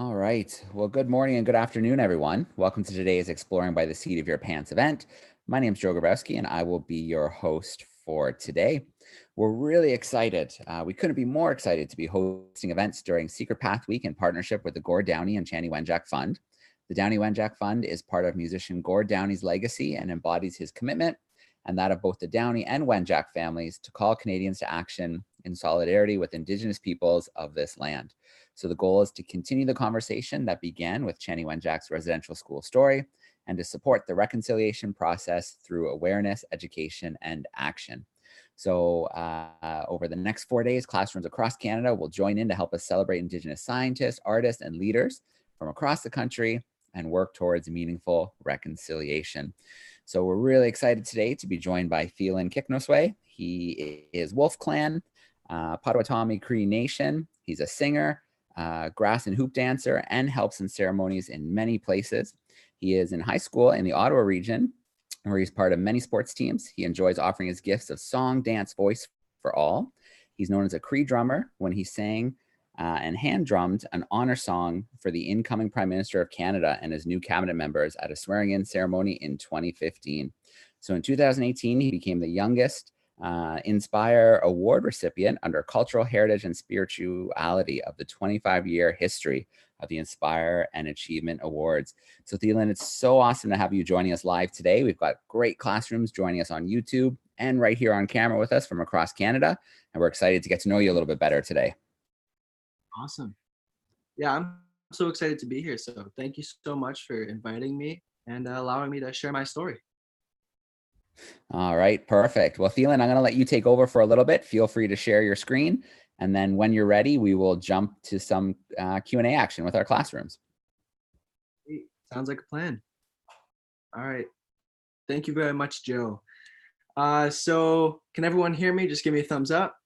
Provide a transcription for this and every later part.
All right. Well, good morning and good afternoon, everyone. Welcome to today's Exploring by the Seat of Your Pants event. My name is Joe Grabowski, and I will be your host for today. We're really excited. We couldn't be more excited to be hosting events during Secret Path Week in partnership with the Gord Downey and Channy Wenjack Fund. The Downey Wenjack Fund is part of musician Gord Downey's legacy and embodies his commitment and that of both the Downey and Wenjack families to call Canadians to action in solidarity with Indigenous peoples of this land. So the goal is to continue the conversation that began with Channy Wenjack's residential school story and to support the reconciliation process through awareness, education, and action. So over the next 4 days, classrooms across Canada will join in to help us celebrate Indigenous scientists, artists, and leaders from across the country and work towards meaningful reconciliation. So we're really excited today to be joined by Theland Kicknosway. He is Wolf Clan, Potawatomi Cree Nation. He's a singer, grass and hoop dancer, and helps in ceremonies in many places. He is in high school in the Ottawa region, where he's part of many sports teams. He enjoys offering his gifts of song, dance, voice for all. He's known as a Cree drummer when he sang and hand drummed an honor song for the incoming Prime Minister of Canada and his new cabinet members at a swearing-in ceremony in 2015. So in 2018, he became the youngest Inspire Award recipient under Cultural Heritage and Spirituality of the 25-year history of the Inspire and Achievement Awards. So Theland, it's so awesome to have you joining us live today. We've got great classrooms joining us on YouTube and right here on camera with us from across Canada. And we're excited to get to know you a little bit better today. Awesome. Yeah, I'm so excited to be here. So thank you so much for inviting me and allowing me to share my story. All right, perfect. Well, Theland, I'm going to let you take over for a little bit. Feel free to share your screen. And then when you're ready, we will jump to some Q&A action with our classrooms. Sounds like a plan. All right. Thank you very much, Joe. So can everyone hear me? Just give me a thumbs up.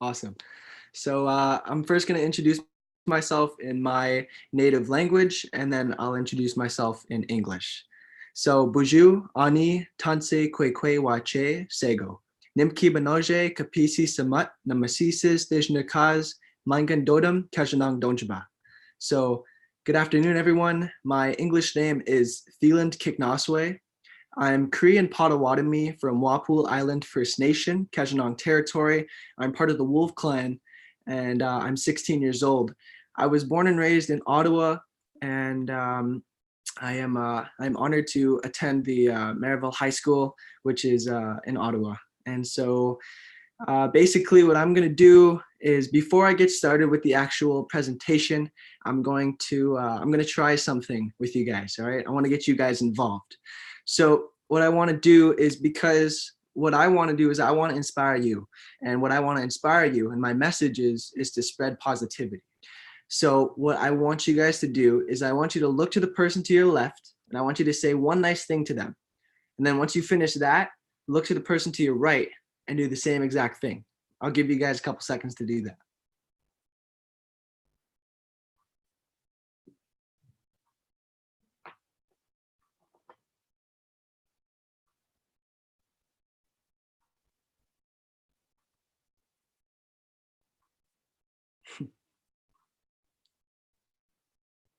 Awesome. So I'm first going to introduce myself in my native language, and then I'll introduce myself in English. So Buju, Ani, Tanse, Kwekwe, Wache, Sego. Nimki Banoje, Kapisi Samat, Namasisis, Dejnakaz, Mangan Dodam, Kajanang Donjaba. So good afternoon, everyone. My English name is Theland Kicknosway. I'm Cree and Potawatomi from Wapul Island First Nation, Kajanang Territory. I'm part of the Wolf Clan, and I'm 16 years old. I was born and raised in Ottawa, and I'm honored to attend the Maryville High School, which is in Ottawa. And so basically what I'm going to do is, before I get started with the actual presentation, I'm going to try something with you guys. All right, I want to get you guys involved. So what I want to do is, because what I want to do is I want to inspire you, and what I want to inspire you, and my message is to spread positivity. So what I want you guys to do is I want you to look to the person to your left, and I want you to say one nice thing to them. And then once you finish that, look to the person to your right and do the same exact thing. I'll give you guys a couple seconds to do that.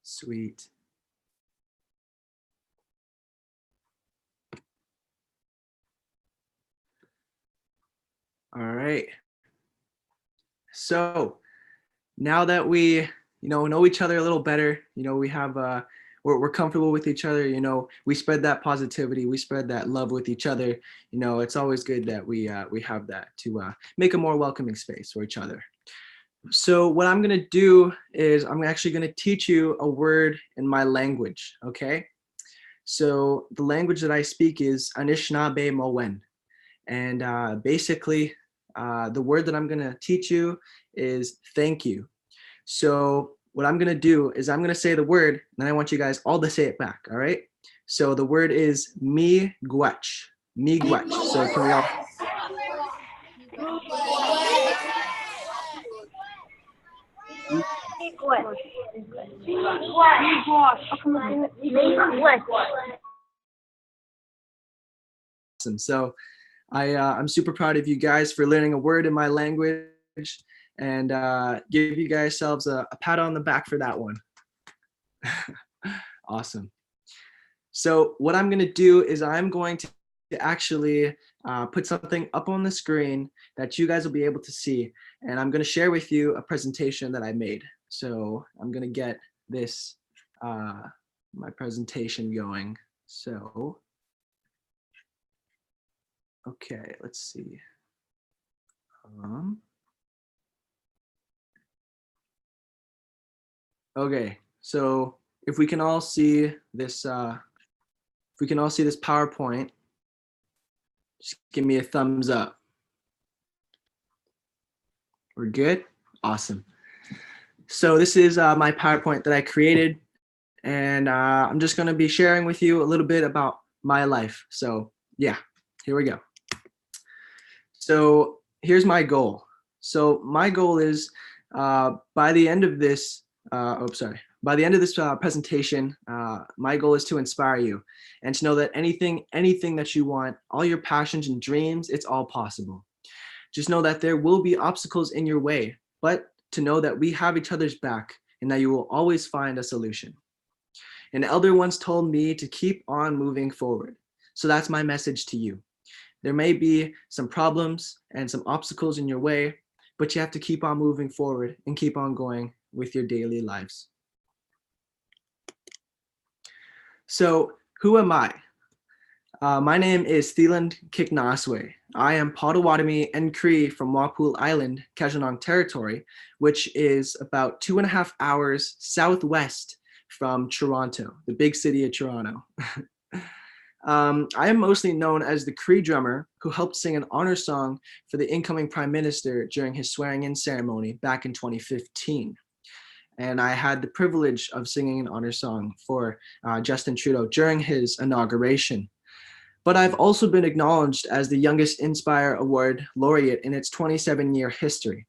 Sweet. All right. So now that we, know each other a little better, we have, we're comfortable with each other, we spread that positivity, we spread that love with each other. It's always good that we have that to make a more welcoming space for each other. So what I'm going to do is I'm actually going to teach you a word in my language, okay? So the language that I speak is Anishinaabe Mowen. And basically, the word that I'm going to teach you is thank you. So what I'm going to do is I'm going to say the word, and then I want you guys all to say it back, all right? So the word is miigwech. Miigwech. So can we all... Awesome. So I'm super proud of you guys for learning a word in my language. and give you guys yourselves a pat on the back for that one. Awesome. So what I'm going to do is I'm going to actually put something up on the screen that you guys will be able to see. And I'm going to share with you a presentation that I made. So I'm going to get this, my presentation going. So, okay, let's see. Okay, so if we can all see this, PowerPoint, just give me a thumbs up. We're good? Awesome. So this is my PowerPoint that I created, and I'm just going to be sharing with you a little bit about my life. So yeah, here we go. So here's my goal. So my goal is by the end of this, presentation, my goal is to inspire you and to know that anything that you want, all your passions and dreams, it's all possible. Just know that there will be obstacles in your way, but to know that we have each other's back and that you will always find a solution. An elder once told me to keep on moving forward. So that's my message to you. There may be some problems and some obstacles in your way, but you have to keep on moving forward and keep on going with your daily lives. So who am I? My name is Theland Kicknosway. I am Potawatomi and Cree from Walpole Island, Kajanong Territory, which is about 2.5 hours southwest from Toronto, the big city of Toronto. I am mostly known as the Cree drummer who helped sing an honor song for the incoming Prime Minister during his swearing-in ceremony back in 2015. And I had the privilege of singing an honor song for Justin Trudeau during his inauguration. But I've also been acknowledged as the youngest Inspire Award laureate in its 27-year history.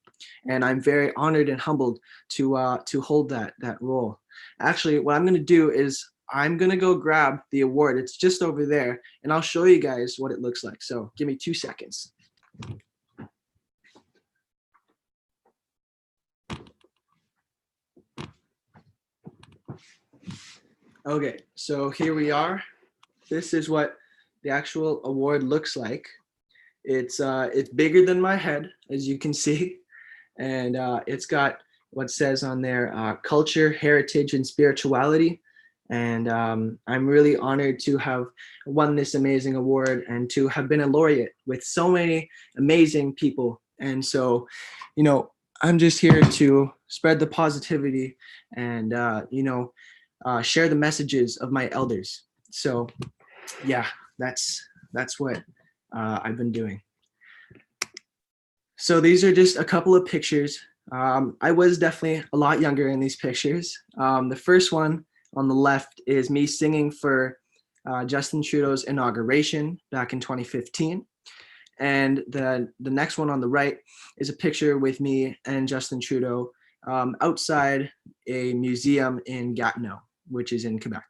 And I'm very honored and humbled to hold that role. Actually, what I'm going to do is I'm going to go grab the award. It's just over there, and I'll show you guys what it looks like. So give me 2 seconds. Okay, so here we are. This is what the actual award looks like. It's bigger than my head, as you can see, and it's got what says on there, culture, heritage, and spirituality. And I'm really honored to have won this amazing award and to have been a laureate with so many amazing people. And so, you know, I'm just here to spread the positivity and, share the messages of my elders. So yeah, that's what I've been doing. So these are just a couple of pictures. I was definitely a lot younger in these pictures. The first one on the left is me singing for Justin Trudeau's inauguration back in 2015. And the next one on the right is a picture with me and Justin Trudeau outside a museum in Gatineau, which is in Quebec.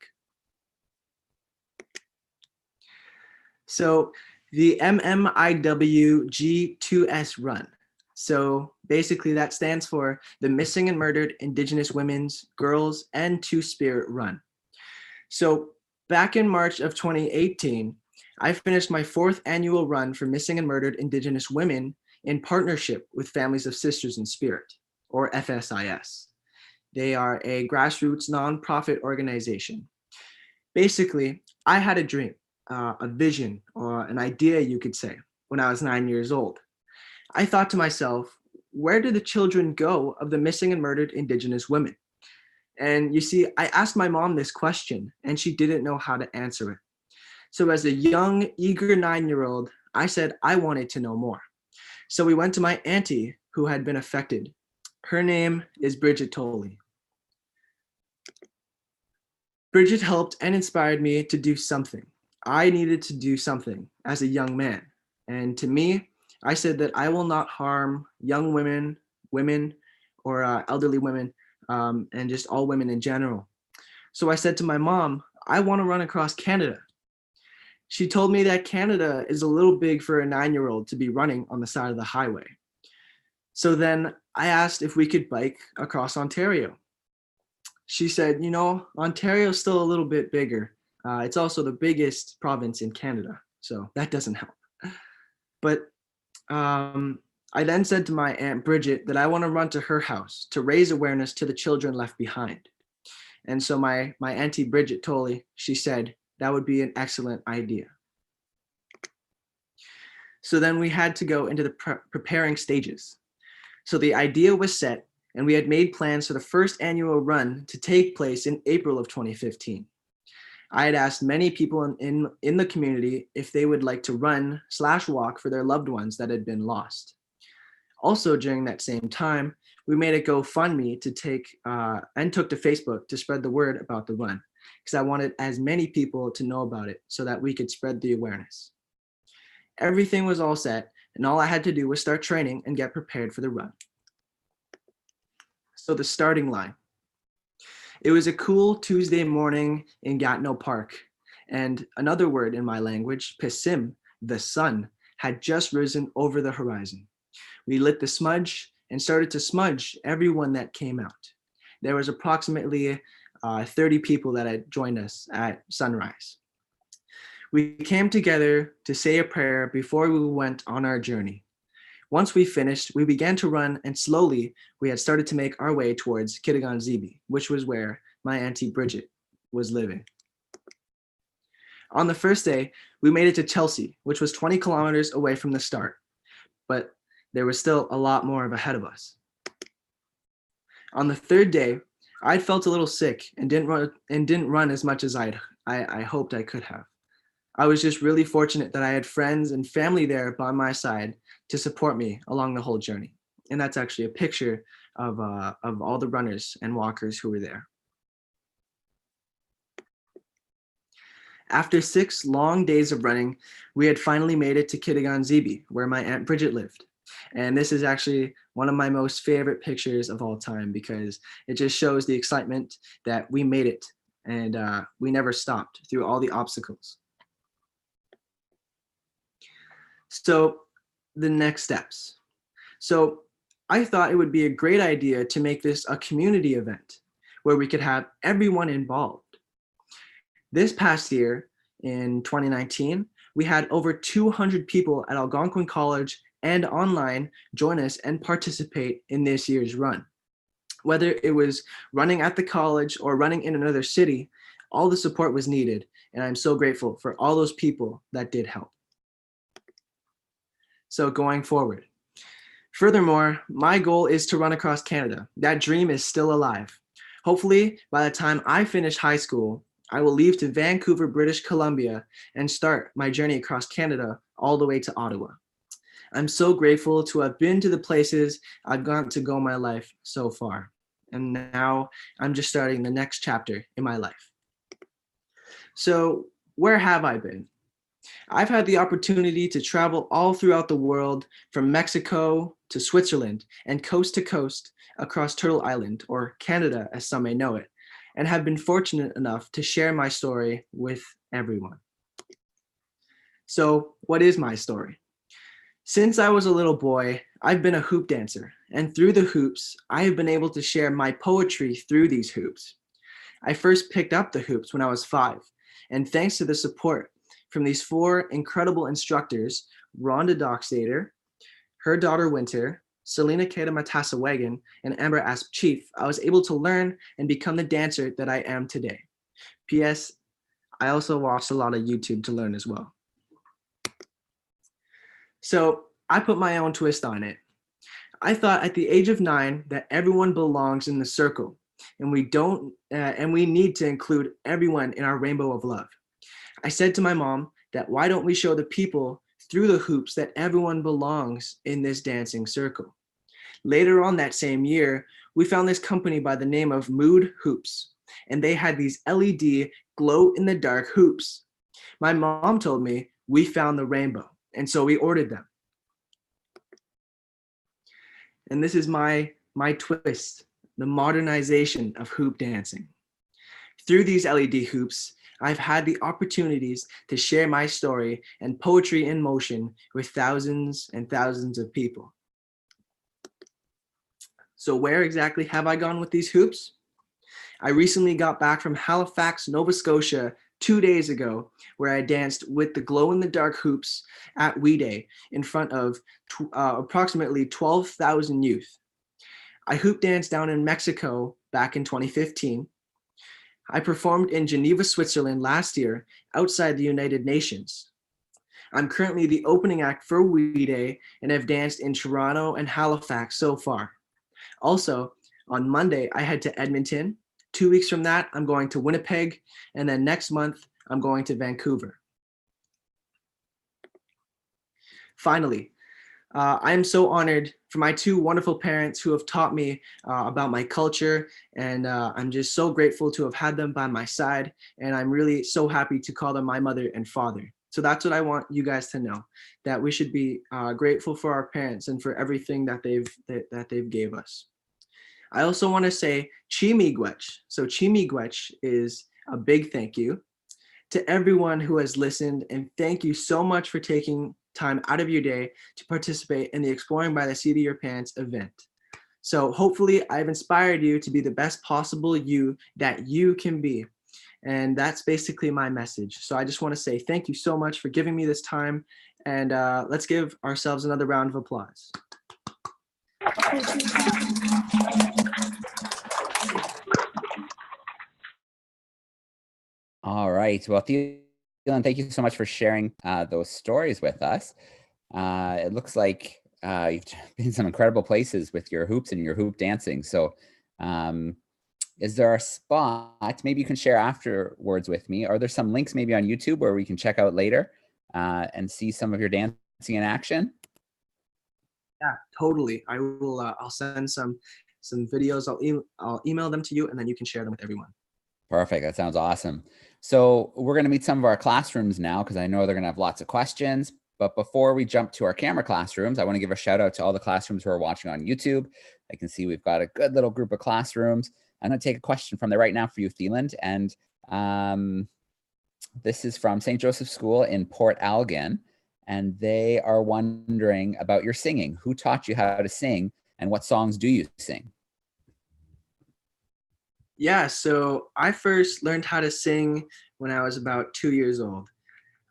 So the MMIW G2S run. So basically that stands for the Missing and Murdered Indigenous Women's, Girls, and Two-Spirit Run. So back in March of 2018, I finished my 4th annual run for Missing and Murdered Indigenous Women in partnership with Families of Sisters in Spirit, or FSIS. They are a grassroots nonprofit organization. Basically, I had a dream, a vision, or an idea, you could say, when I was 9 years old. I thought to myself, where did the children go of the missing and murdered Indigenous women? And you see, I asked my mom this question, and she didn't know how to answer it. So as a young, eager 9-year-old, I said I wanted to know more. So we went to my auntie who had been affected. Her name is Bridget Tolley. Bridget helped and inspired me to do something. I needed to do something as a young man. And to me, I said that I will not harm young women, or elderly women, and just all women in general. So I said to my mom, I want to run across Canada. She told me that Canada is a little big for a 9-year-old to be running on the side of the highway. So then I asked if we could bike across Ontario. She said, Ontario's still a little bit bigger. It's also the biggest province in Canada, so that doesn't help. But I then said to my Aunt Bridget that I want to run to her house to raise awareness to the children left behind. And so my Auntie Bridget she said that would be an excellent idea. So then we had to go into the preparing stages. So the idea was set, and we had made plans for the first annual run to take place in April of 2015. I had asked many people in the community if they would like to run/walk for their loved ones that had been lost. Also during that same time, we made a GoFundMe to took to Facebook to spread the word about the run, because I wanted as many people to know about it so that we could spread the awareness. Everything was all set, and all I had to do was start training and get prepared for the run. So the starting line. It was a cool Tuesday morning in Gatineau Park, and another word in my language, Pisim, the sun, had just risen over the horizon. We lit the smudge and started to smudge everyone that came out. There was approximately 30 people that had joined us at sunrise. We came together to say a prayer before we went on our journey. Once we finished, we began to run, and slowly we had started to make our way towards Kicknosway, which was where my Auntie Bridget was living. On the first day, we made it to Chelsea, which was 20 kilometers away from the start, but there was still a lot more ahead of us. On the third day, I felt a little sick and didn't run as much as I hoped I could have. I was just really fortunate that I had friends and family there by my side to support me along the whole journey. And that's actually a picture of all the runners and walkers who were there. After 6 long days of running, we had finally made it to Kicknosway, where my Aunt Bridget lived. And this is actually one of my most favorite pictures of all time, because it just shows the excitement that we made it, and we never stopped through all the obstacles. So the next steps. So I thought it would be a great idea to make this a community event where we could have everyone involved. This past year, in 2019, we had over 200 people at Algonquin College and online join us and participate in this year's run. Whether it was running at the college or running in another city, all the support was needed, and I'm so grateful for all those people that did help. So going forward. Furthermore, my goal is to run across Canada. That dream is still alive. Hopefully, by the time I finish high school, I will leave to Vancouver, British Columbia, and start my journey across Canada all the way to Ottawa. I'm so grateful to have been to the places I've gotten to go in my life so far. And now I'm just starting the next chapter in my life. So where have I been? I've had the opportunity to travel all throughout the world, from Mexico to Switzerland and coast to coast across Turtle Island, or Canada as some may know it, and have been fortunate enough to share my story with everyone. So what is my story? Since I was a little boy, I've been a hoop dancer, and through the hoops, I have been able to share my poetry through these hoops. I first picked up the hoops when I was 5, and thanks to the support from these 4 incredible instructors, Rhonda Dockstader, her daughter Winter, Selena Kata Matassa-Wagon, and Amber Asp Chief, I was able to learn and become the dancer that I am today. P.S. I also watched a lot of YouTube to learn as well. So I put my own twist on it. I thought at the age of 9 that everyone belongs in the circle, and we need to include everyone in our rainbow of love. I said to my mom that why don't we show the people through the hoops that everyone belongs in this dancing circle. Later on that same year, we found this company by the name of Mood Hoops, and they had these LED glow-in-the-dark hoops. My mom told me we found the rainbow, and so we ordered them. And this is my twist, the modernization of hoop dancing. Through these LED hoops, I've had the opportunities to share my story and poetry in motion with thousands and thousands of people. So where exactly have I gone with these hoops? I recently got back from Halifax, Nova Scotia 2 days ago, where I danced with the glow-in-the-dark hoops at We Day in front of approximately 12,000 youth. I hoop danced down in Mexico back in 2015. I performed in Geneva, Switzerland last year outside the United Nations. I'm currently the opening act for We Day and have danced in Toronto and Halifax so far. Also, on Monday, I head to Edmonton. 2 weeks from that, I'm going to Winnipeg. And then next month, I'm going to Vancouver. Finally, I am so honored for my two wonderful parents who have taught me about my culture. And I'm just so grateful to have had them by my side. And I'm really so happy to call them my mother and father. So that's what I want you guys to know, that we should be grateful for our parents and for everything that they've gave us. I also want to say Chimigwech. So Chimigwech is a big thank you to everyone who has listened, and thank you so much for taking time out of your day to participate in the Exploring by the Seat of Your Pants event. So hopefully I've inspired you to be the best possible you that you can be. And that's basically my message. So I just want to say thank you so much for giving me this time, and let's give ourselves another round of applause. All right. Well, Theland, thank you so much for sharing those stories with us. It looks like you've been in some incredible places with your hoops and your hoop dancing. So is there a spot, maybe you can share afterwards with me, are there some links maybe on YouTube where we can check out later and see some of your dancing in action? Yeah, totally. I will. I'll send some videos. I'll email them to you, and then you can share them with everyone. Perfect. That sounds awesome. So we're going to meet some of our classrooms now because I know they're going to have lots of questions. But before we jump to our camera classrooms, I want to give a shout out to all the classrooms who are watching on YouTube. I can see we've got a good little group of classrooms. I'm going to take a question from there right now for you, Theland. And this is from St. Joseph's School in Port Algon. And they are wondering about your singing. Who taught you how to sing and what songs do you sing? Yeah, so I first learned how to sing when I was about 2 years old.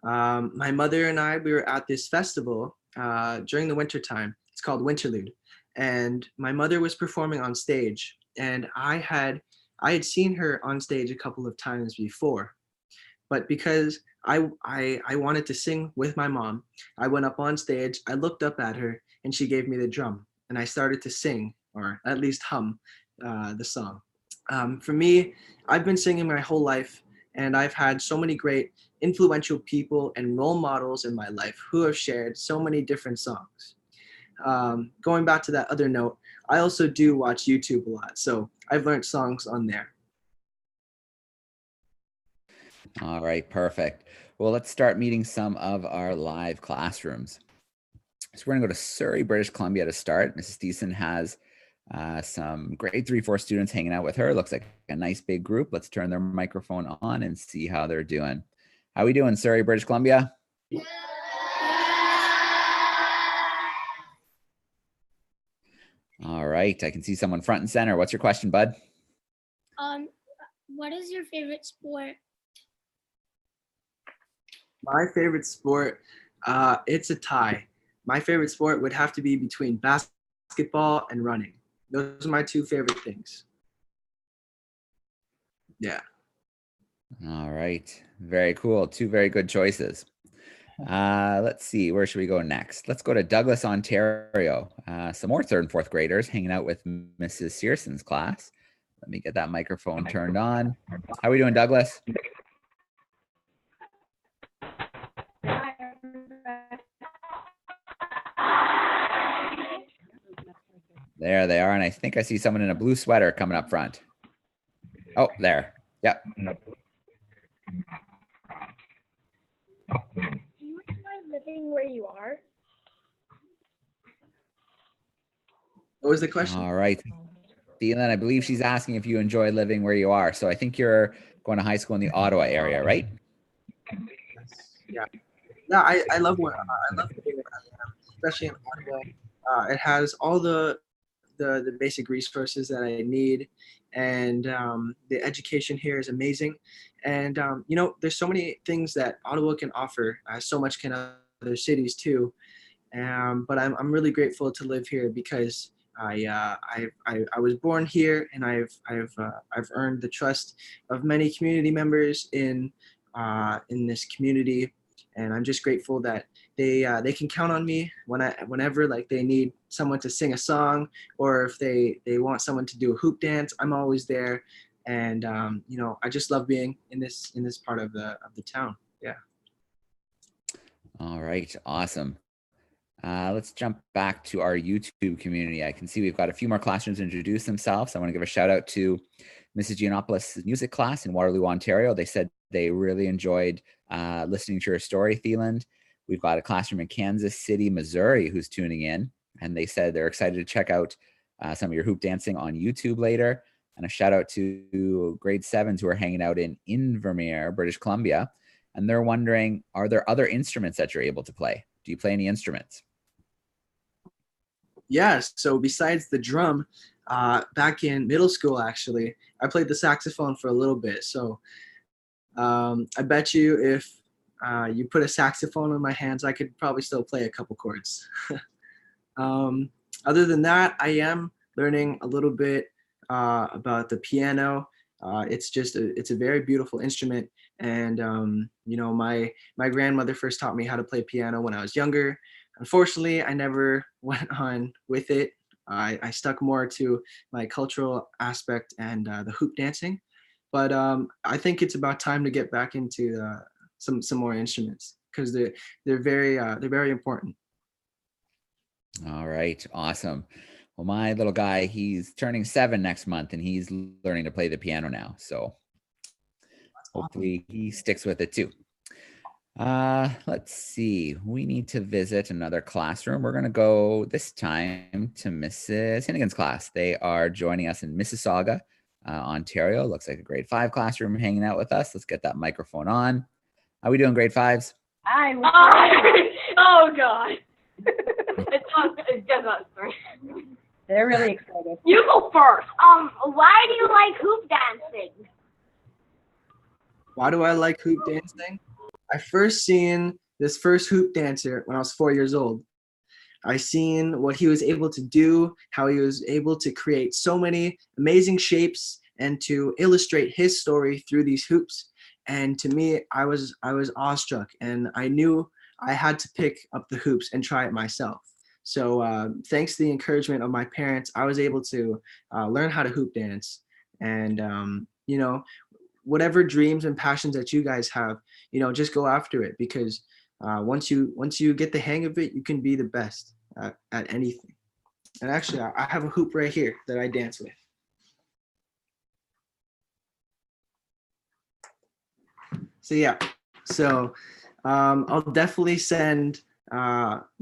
My mother and I, we were at this festival during the winter time. It's called Winterlude. And my mother was performing on stage, and I had seen her on stage a couple of times before. But because I wanted to sing with my mom, I went up on stage, I looked up at her, and she gave me the drum. And I started to sing, or at least hum, the song. For me, I've been singing my whole life, and I've had so many great influential people and role models in my life who have shared so many different songs. Going back to that other note, I also do watch YouTube a lot, so I've learned songs on there. All right, perfect. Well, let's start meeting some of our live classrooms. So we're gonna go to Surrey, British Columbia to start. Mrs. Thiessen has some grade 3-4 students hanging out with her. Looks like a nice big group. Let's turn their microphone on and see how they're doing. How are we doing, Surrey, British Columbia? All right, I can see someone front and center. What's your question, bud? What is your favorite sport? My favorite sport, it's a tie. My favorite sport would have to be between basketball and running. Those are my two favorite things. Yeah. All right, very cool. Two very good choices. Let's see, where should we go next? Let's go to Douglas, Ontario. Some more 3rd and 4th graders hanging out with Mrs. Searson's class. Let me get that microphone turned on. How are we doing, Douglas? There they are, and I think I see someone in a blue sweater coming up front. Oh, there. Yep. Do you enjoy living where you are? What was the question? All right. Theland, I believe she's asking if you enjoy living where you are. So I think you're going to high school in the Ottawa area, right? Yeah. Yeah, I love living where I am, especially in Ottawa. It has all the the basic resources that I need, and the education here is amazing. And there's so many things that Ottawa can offer. So much can other cities too. But I'm really grateful to live here because I was born here, and I've earned the trust of many community members in this community, and I'm just grateful that they can count on me whenever like they need someone to sing a song, or if they want someone to do a hoop dance. I'm always there, and I just love being in this part of the town. Yeah. All right, awesome. Let's jump back to our YouTube community. I can see we've got a few more classrooms to introduce themselves. I want to give a shout out to Mrs. Giannopoulos' music class in Waterloo, Ontario. They said they really enjoyed listening to your story, Theland. We've got a classroom in Kansas City, Missouri, who's tuning in, and they said they're excited to check out some of your hoop dancing on YouTube later. And a shout out to grade 7s who are hanging out in Invermere, British Columbia. And they're wondering, are there other instruments that you're able to play? Do you play any instruments? Yes. So besides the drum, back in middle school, actually, I played the saxophone for a little bit. So I bet you if you put a saxophone in my hands, I could probably still play a couple chords. Other than that, I am learning a little bit about the piano. It's a very beautiful instrument. And, my grandmother first taught me how to play piano when I was younger. Unfortunately, I never went on with it. I stuck more to my cultural aspect and the hoop dancing. But I think it's about time to get back into some more instruments because they're very important. All right, awesome. Well, my little guy, he's turning 7 next month, and he's learning to play the piano now. So hopefully he sticks with it too. Let's see. We need to visit another classroom. We're going to go this time to Mrs. Hinnigan's class. They are joining us in Mississauga, Ontario. Looks like a grade 5 classroom hanging out with us. Let's get that microphone on. How we doing, grade 5s? Oh God. It's just us three. They're really excited. You go first. Why do you like hoop dancing? Why do I like hoop dancing? I first seen this first hoop dancer when I was 4 years old. I seen what he was able to do, how he was able to create so many amazing shapes and to illustrate his story through these hoops. And to me, I was awestruck, and I knew I had to pick up the hoops and try it myself. So thanks to the encouragement of my parents, I was able to learn how to hoop dance. And whatever dreams and passions that you guys have, just go after it, because once you get the hang of it, you can be the best at anything. And actually, I have a hoop right here that I dance with. So yeah, I'll definitely send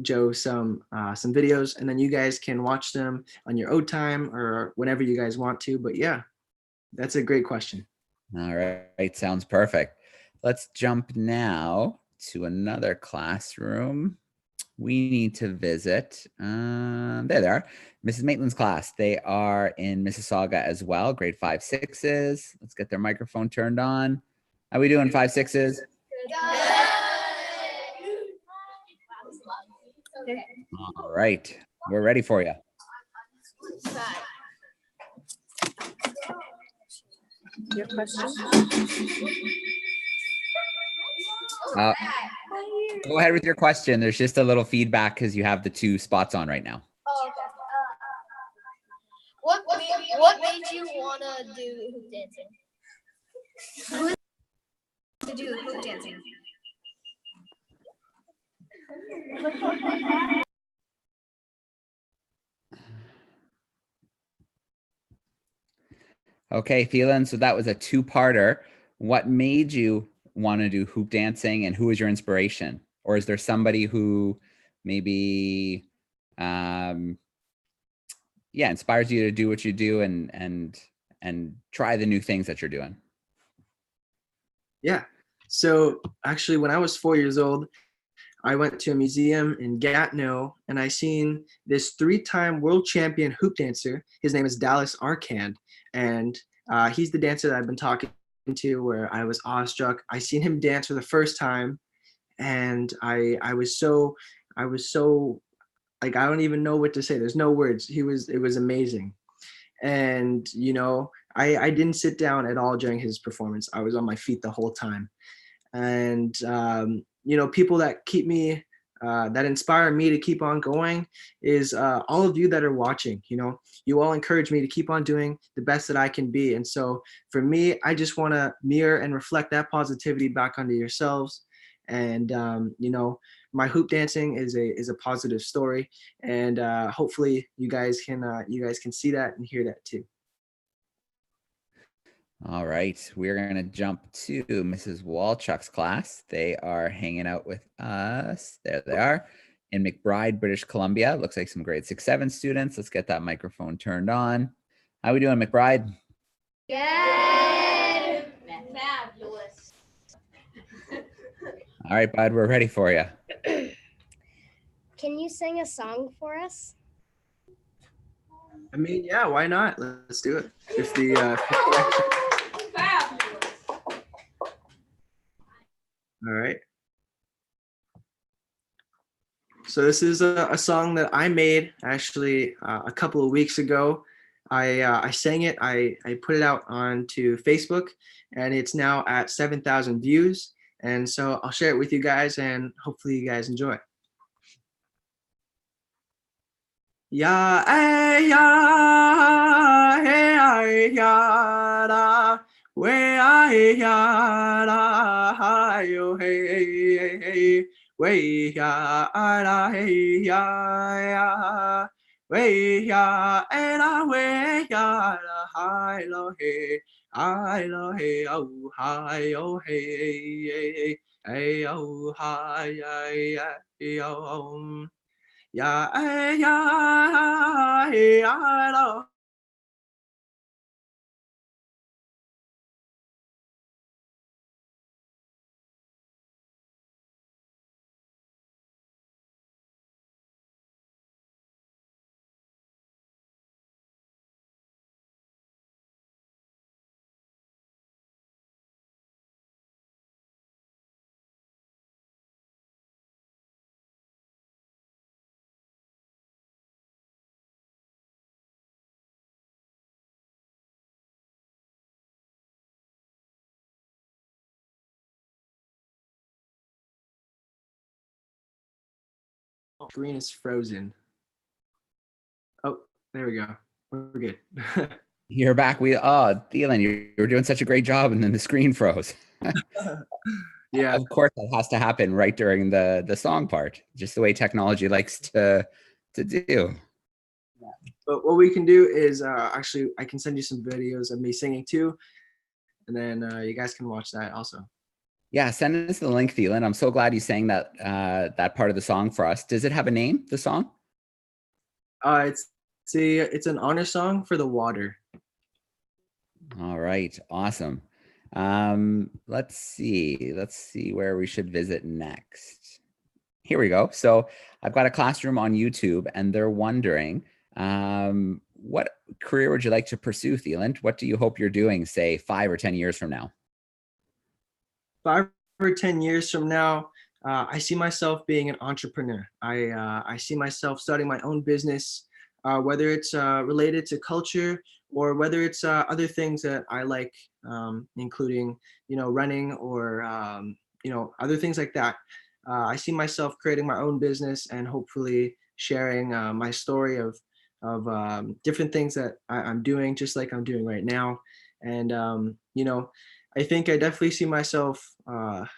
Joe some videos, and then you guys can watch them on your own time or whenever you guys want to. But yeah, that's a great question. All right, sounds perfect. Let's jump now to another classroom. We need to visit. There they are. Mrs. Maitland's class. They are in Mississauga as well, grade 5, 6s. Let's get their microphone turned on. How we doing, 5, 6s? All right, we're ready for you. Your question? Go ahead with your question. There's just a little feedback because you have the 2 spots on right now. Oh, okay. What made you want to do hoop dancing? To do hoop dancing. Okay, Theland, so that was a 2-parter. What made you want to do hoop dancing, and who was your inspiration? Or is there somebody who maybe inspires you to do what you do and try the new things that you're doing? Yeah. So actually, when I was 4 years old, I went to a museum in Gatineau and I seen this 3-time world champion hoop dancer. His name is Dallas Arcand, and he's the dancer that I've been talking to where I was awestruck. I seen him dance for the first time, and I was so like, I don't even know what to say. There's no words. It was amazing. And I didn't sit down at all during his performance. I was on my feet the whole time. And people that keep me that inspire me to keep on going is all of you that are watching. You all encourage me to keep on doing the best that I can be. And so for me, I just want to mirror and reflect that positivity back onto yourselves. And my hoop dancing is a positive story, and hopefully you guys can see that and hear that too. All right, we're going to jump to Mrs. Walchuk's class. They are hanging out with us. There they are in McBride, British Columbia. Looks like some grade 6-7 students. Let's get that microphone turned on. How we doing, McBride? Good. Fabulous. All right, bud, we're ready for you. Can you sing a song for us? I mean, yeah, why not? Let's do it. If the Fabulous. All right. So this is a song that I made actually a couple of weeks ago. I sang it. I put it out onto Facebook, and it's now at 7,000 views. And so I'll share it with you guys, and hopefully you guys enjoy. Ya ya hey ya da we ya da yo hey we ya da hey ya we ya da we ya da hi lo hey oh hi oh hey hey oh hi oh ya lo. Screen is frozen. Oh, there we go. We're good. You're back. Theland, you're doing such a great job, and then the screen froze. Yeah. Of course, that has to happen right during the song part, just the way technology likes to do. But what we can do is actually I can send you some videos of me singing too, and then you guys can watch that also. Yeah, send us the link, Theland. I'm so glad you sang that that part of the song for us. Does it have a name, the song? It's an honor song for the water. All right, awesome. Let's see where we should visit next. Here we go. So I've got a classroom on YouTube, and they're wondering, what career would you like to pursue, Theland? What do you hope you're doing, say, 5 or 10 years from now? 5 or 10 years from now, I see myself being an entrepreneur. I see myself starting my own business, whether it's related to culture or whether it's other things that I like, including, running or, other things like that. I see myself creating my own business and hopefully sharing my story of different things that I'm doing, just like I'm doing right now. And, I think I definitely see myself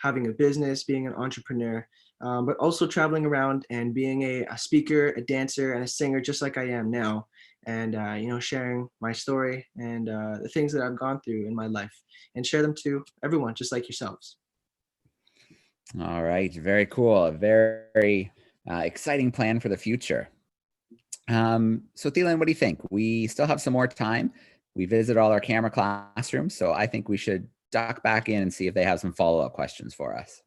having a business, being an entrepreneur, but also traveling around and being a speaker, a dancer, and a singer, just like I am now. And, sharing my story and the things that I've gone through in my life and share them to everyone, just like yourselves. All right, very cool. A very exciting plan for the future. So Theland, what do you think? We still have some more time. We visit all our camera classrooms, so I think we should duck back in and see if they have some follow-up questions for us.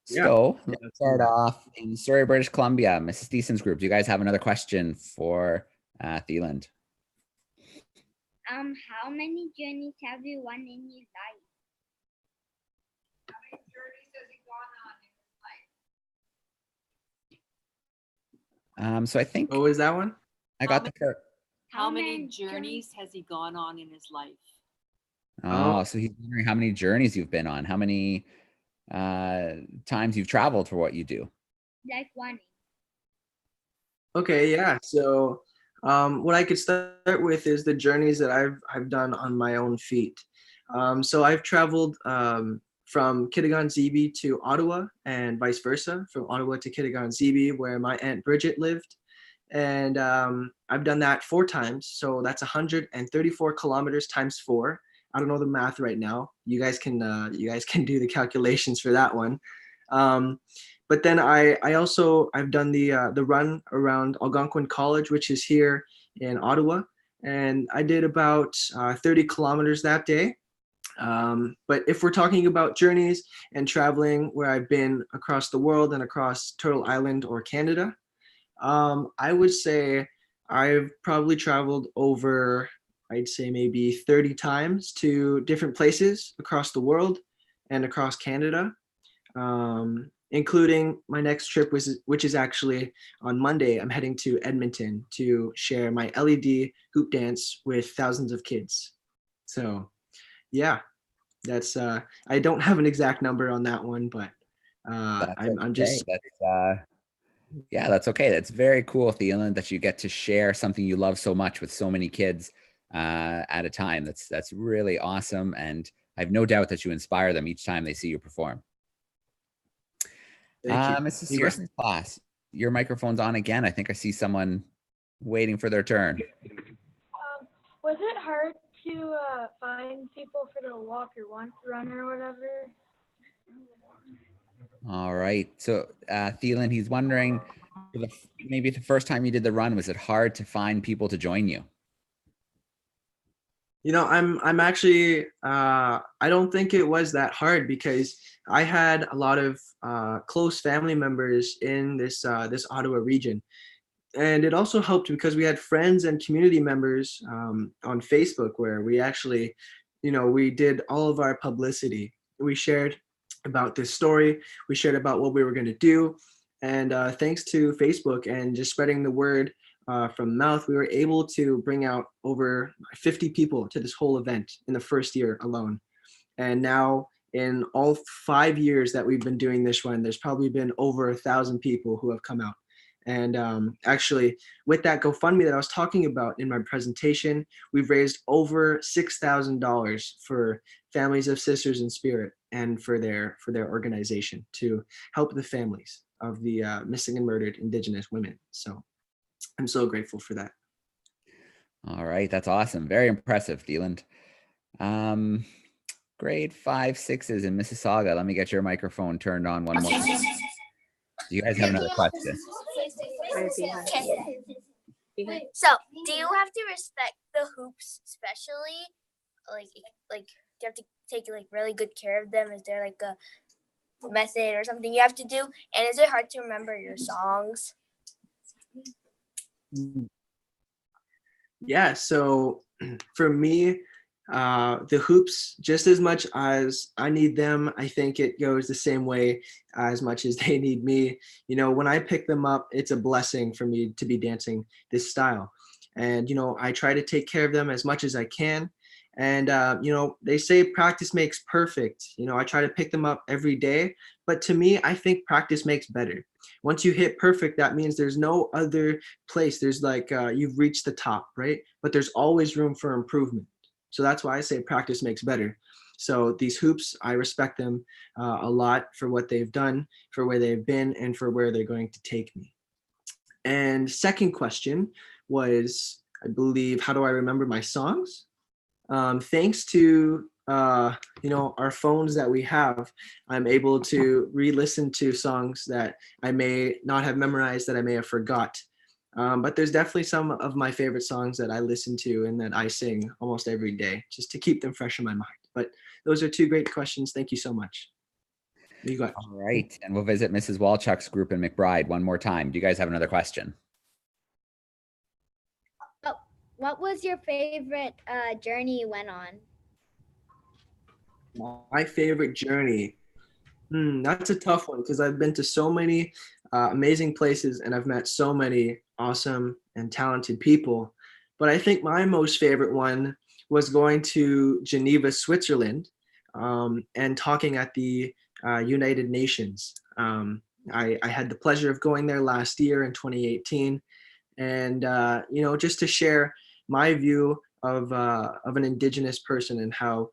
Yeah. So Yeah, let's start off in Surrey, British Columbia. Mrs. Thiesen's group. Do you guys have another question for Theland? How many journeys have you won in your life? So I think What was that one? I got the first. How many journeys has he gone on in his life? Oh, so he's wondering how many journeys you've been on, how many times you've traveled for what you do. Like one. Okay, yeah. So what I could start with is the journeys that I've done on my own feet. So I've traveled from Kittigan-Zibi to Ottawa and vice versa, from Ottawa to Kittigan-Zibi, where my Aunt Bridget lived. And I've done that 4 times. So that's 134 kilometers times 4. I don't know the math right now. You guys can do the calculations for that one. But then I've done the run around Algonquin College, which is here in Ottawa, and I did about 30 kilometers that day. But if we're talking about journeys and traveling where I've been across the world and across Turtle Island or Canada, I would say I've probably traveled over, I'd say maybe 30 times to different places across the world and across Canada. Including my next trip, which is actually on Monday. I'm heading to Edmonton to share my LED hoop dance with thousands of kids. So yeah, that's I don't have an exact number on that one, but I'm just Yeah, that's okay. That's very cool, Theland, that you get to share something you love so much with so many kids at a time. That's really awesome, and I have no doubt that you inspire them each time they see you perform. Mrs. Searson's class, your microphone's on again. I think I see someone waiting for their turn. Was it hard to find people for the walk or run or whatever? All right. So Thielen, he's wondering, maybe the first time you did the run, was it hard to find people to join you? I'm actually I don't think it was that hard because I had a lot of close family members in this Ottawa region, and it also helped because we had friends and community members on Facebook where we actually, we did all of our publicity. We shared about this story. We shared about what we were going to do, and thanks to Facebook and just spreading the word from mouth, we were able to bring out over 50 people to this whole event in the first year alone. And now in all 5 years that we've been doing this one, there's probably been over 1,000 people who have come out. And actually, with that GoFundMe that I was talking about in my presentation, we've raised over $6,000 for Families of Sisters in Spirit and for their organization to help the families of the missing and murdered Indigenous women. So I'm so grateful for that. All right, that's awesome. Very impressive, Theland. Grade 5, 6s in Mississauga. Let me get your microphone turned on one more time. Do you guys have another question? So, do you have to respect the hoops, especially? Like, do you have to take like really good care of them? Is there like a method or something you have to do? And is it hard to remember your songs? Yeah, so for me, the hoops, just as much as I need them, I think it goes the same way as much as they need me. When I pick them up, it's a blessing for me to be dancing this style. And, I try to take care of them as much as I can. And, they say practice makes perfect. I try to pick them up every day. But to me, I think practice makes better. Once you hit perfect, that means there's no other place. There's like, you've reached the top, right? But there's always room for improvement. So that's why I say practice makes better. So these hoops, I respect them a lot for what they've done, for where they've been, and for where they're going to take me. And second question was, I believe, how do I remember my songs? Thanks to our phones that we have, I'm able to re-listen to songs that I may not have memorized, that I may have forgot. But there's definitely some of my favorite songs that I listen to and that I sing almost every day just to keep them fresh in my mind. But those are 2 great questions. Thank you so much. Miigwech. All right. And we'll visit Mrs. Walchuk's group in McBride one more time. Do you guys have another question? What was your favorite journey you went on? My favorite journey. That's a tough one because I've been to so many amazing places and I've met so many awesome and talented people. But I think my most favorite one was going to Geneva, Switzerland, and talking at the United Nations. I had the pleasure of going there last year in 2018, and just to share my view of an Indigenous person and how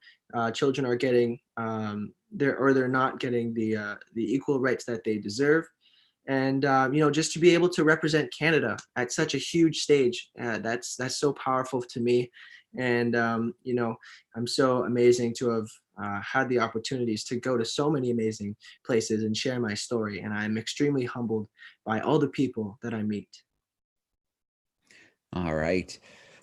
children are getting they're not getting the equal rights that they deserve, and just to be able to represent Canada at such a huge stage, that's so powerful to me, and I'm so amazing to have had the opportunities to go to so many amazing places and share my story, and I'm extremely humbled by all the people that I meet. All right.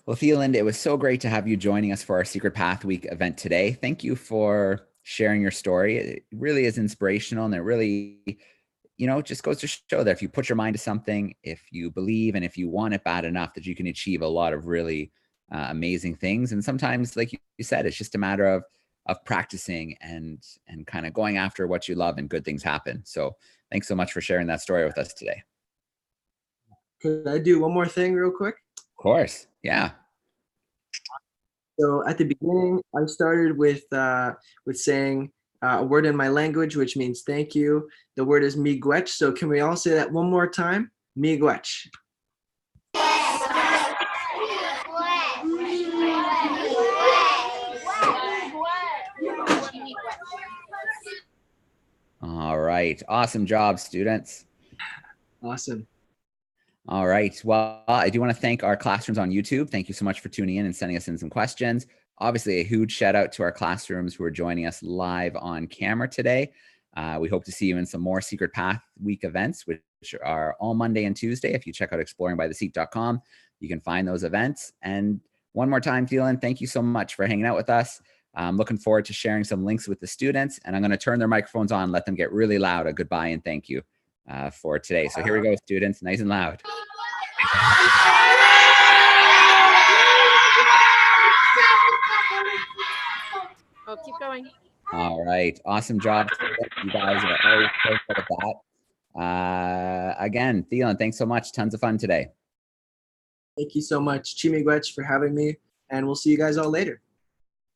Well, Theland, it was so great to have you joining us for our Secret Path Week event today. Thank you for sharing your story. It really is inspirational, and it really, just goes to show that if you put your mind to something, if you believe, and if you want it bad enough, that you can achieve a lot of really amazing things. And sometimes, like you said, it's just a matter of practicing and kind of going after what you love, and good things happen. So thanks so much for sharing that story with us today. Could I do one more thing real quick? Of course. Yeah. So at the beginning, I started with saying a word in my language, which means thank you. The word is miigwech. So can we all say that one more time? Miigwech. All right. Awesome job, students. Awesome. All right. Well, I do want to thank our classrooms on YouTube. Thank you so much for tuning in and sending us in some questions. Obviously, a huge shout out to our classrooms who are joining us live on camera today. We hope to see you in some more Secret Path Week events, which are all Monday and Tuesday. If you check out exploringbytheseat.com, you can find those events. And one more time, Theland, thank you so much for hanging out with us. I'm looking forward to sharing some links with the students, and I'm going to turn their microphones on, let them get really loud a goodbye and thank you for today. So here we go, students, nice and loud. Oh, keep going. All right. Awesome job. You guys are always so good at that. Again, Theland, thanks so much. Tons of fun today. Thank you so much, Chi Miigwech, for having me, and we'll see you guys all later.